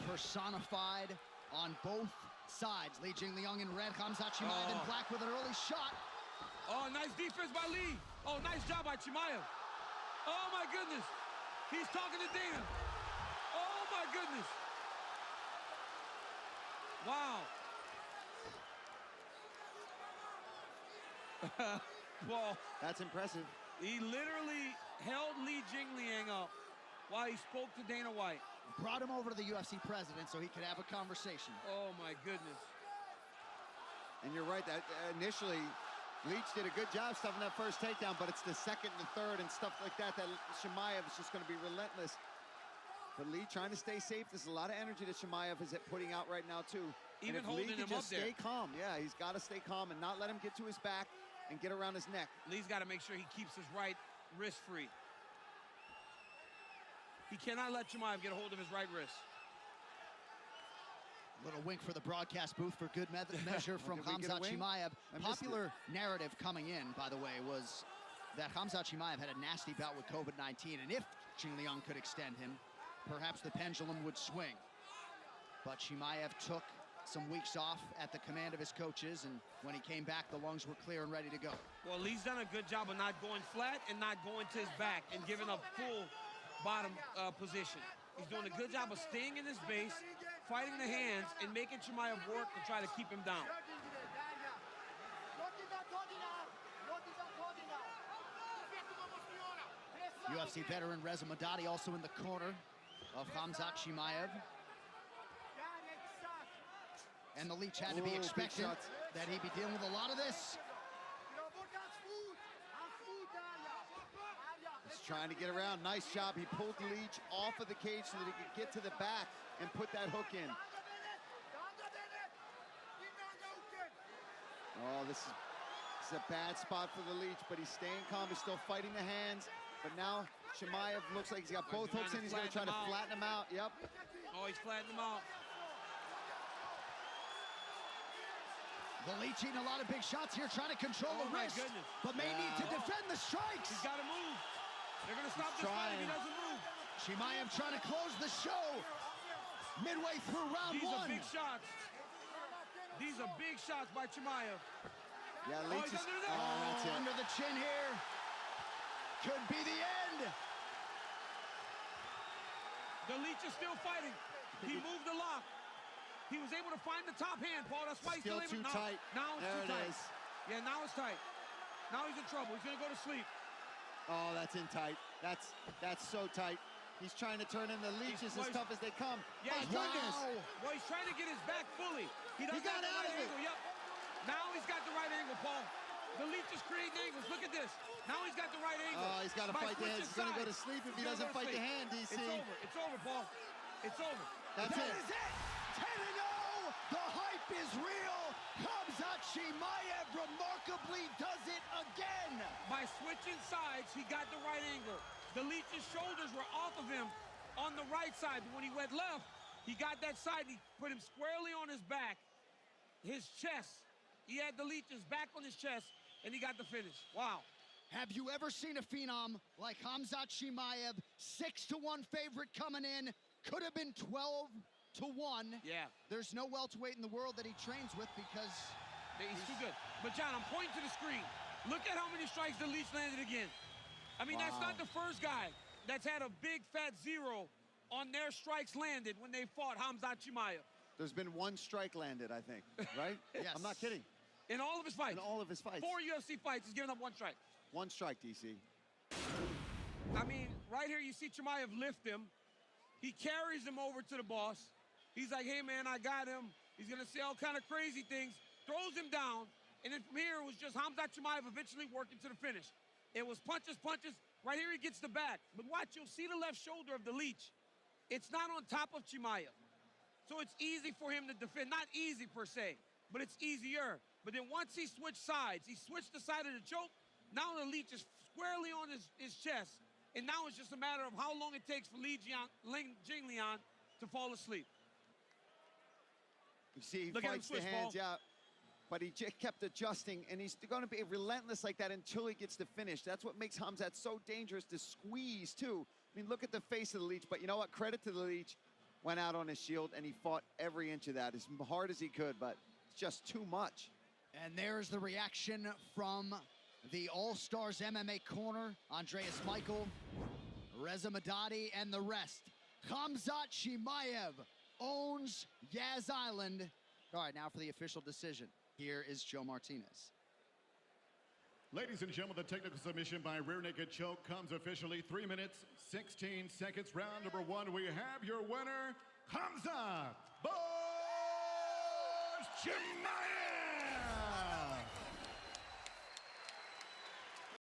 personified on both sides. Li Jingliang in red, hamzat Chimaev in black with an early shot. Oh, nice defense by Li. Oh, nice job by Chimaev. Oh, my goodness. He's talking to Dana. Oh, my goodness. Wow. Well, that's impressive. He literally held Li Jingliang up while he spoke to Dana White. Brought him over to the UFC president so he could have a conversation. Oh, my goodness. And you're right, that initially, Leach did a good job stuffing that first takedown, but it's the second and the third and stuff like that Chimaev is just going to be relentless. But Lee trying to stay safe. There's a lot of energy that Chimaev is putting out right now, too. Even holding him up there. Stay calm. Yeah, he's got to stay calm and not let him get to his back and get around his neck. Lee's got to make sure he keeps his right wrist free. He cannot let Chimaev get a hold of his right wrist. Little wink for the broadcast booth for good measure from hamzat Chimaev. Popular narrative coming in, by the way, was that hamzat Chimaev had a nasty bout with COVID-19, and if Jingliang could extend him, perhaps the pendulum would swing. But Chimaev took some weeks off at the command of his coaches, and when he came back, the lungs were clear and ready to go. Well, Lee's done a good job of not going flat and not going to his back and giving up full bottom position. He's doing a good job of staying in his base, fighting the hands, and making Chimaev work to try to keep him down. UFC veteran Reza Madadi also in the corner of hamzat Chimaev. And the Leech had to be expectant that he'd be dealing with a lot of this. He's trying to get around. Nice job. He pulled Leach off of the cage so that he could get to the back and put that hook in. Oh, this is a bad spot for the Leech, but he's staying calm. He's still fighting the hands. But now Chimaev looks like he's got both hooks in. He's going to try to flatten him out. Yep. Oh, he's flattening him out. The Leech eating a lot of big shots here, trying to control the wrist, but may need to defend the strikes. He's got to move. They're going to stop this fight if he doesn't move. Chimaev trying to close the show midway through round one. These are big shots. These are big shots by Chimaev. Yeah, Leech is under there. Under the chin here. Could be the end. The Leech is still fighting. He moved the lock. He was able to find the top hand, Paul. That's why he's still able to. Tight. Now it's there too tight. Is. Yeah, now it's tight. Now he's in trouble. He's going to go to sleep. Oh, that's in tight. That's so tight. He's trying to turn in the Leeches as tough as they come. Yeah, my goodness. Well, he's trying to get his back fully. He doesn't have the right angle. Yep. Now he's got the right angle, Paul. The Leech is creating angles. Look at this. Now he's got the right angle. Oh, he's got to fight the hands. He's going to go to sleep if he doesn't fight the hand, DC. It's over. It's over, Paul. It's over. That is it. 10-0. The hype is real. hamzat Chimaev remarkably does it again. By switching sides, he got the right angle. The Leech's shoulders were off of him on the right side, but when he went left, he got that side. He put him squarely on his back, his chest. He had the Leech's back on his chest, and he got the finish. Wow. Have you ever seen a phenom like hamzat Chimaev? 6-1 favorite coming in. Could have been 12-1. Yeah. There's no welterweight in the world that he trains with because he's too good. But John, I'm pointing to the screen. Look at how many strikes the Leech landed again. I mean, that's not the first guy that's had a big fat zero on their strikes landed when they fought hamzat Chimaev. There's been one strike landed, I think, right? Yes. I'm not kidding. In all of his fights. In all of his fights. 4 UFC fights, he's given up one strike. One strike, DC. I mean, right here you see Chimaev lift him. He carries him over to the boss. He's like, hey, man, I got him. He's going to say all kind of crazy things. Throws him down. And then from here, it was just hamzat Chimaev eventually working to the finish. It was punches, punches. Right here, he gets the back. But watch, you'll see the left shoulder of the Leech. It's not on top of Chimaev. So it's easy for him to defend. Not easy, per se, but it's easier. But then once he switched sides, he switched the side of the choke. Now the Leech is squarely on his chest. And now it's just a matter of how long it takes for Li Jingliang to fall asleep. You see, he fights the hands out, but he just kept adjusting, and he's going to be relentless like that until he gets the finish. That's what makes hamzat so dangerous to squeeze, too. I mean, look at the face of the Leech, but you know what? Credit to the Leech. went out on his shield, and he fought every inch of that as hard as he could, but it's just too much. And there's the reaction from the All-Stars MMA corner, Andreas Michael, Reza Madadi, and the rest. Hamzat Chimaev owns Yas Island. All right, now for the official decision. Here is Joe Martinez. Ladies and gentlemen, the technical submission by rear naked choke comes officially 3 minutes, 16 seconds. Round number 1, we have your winner, Hamzat Chimaev.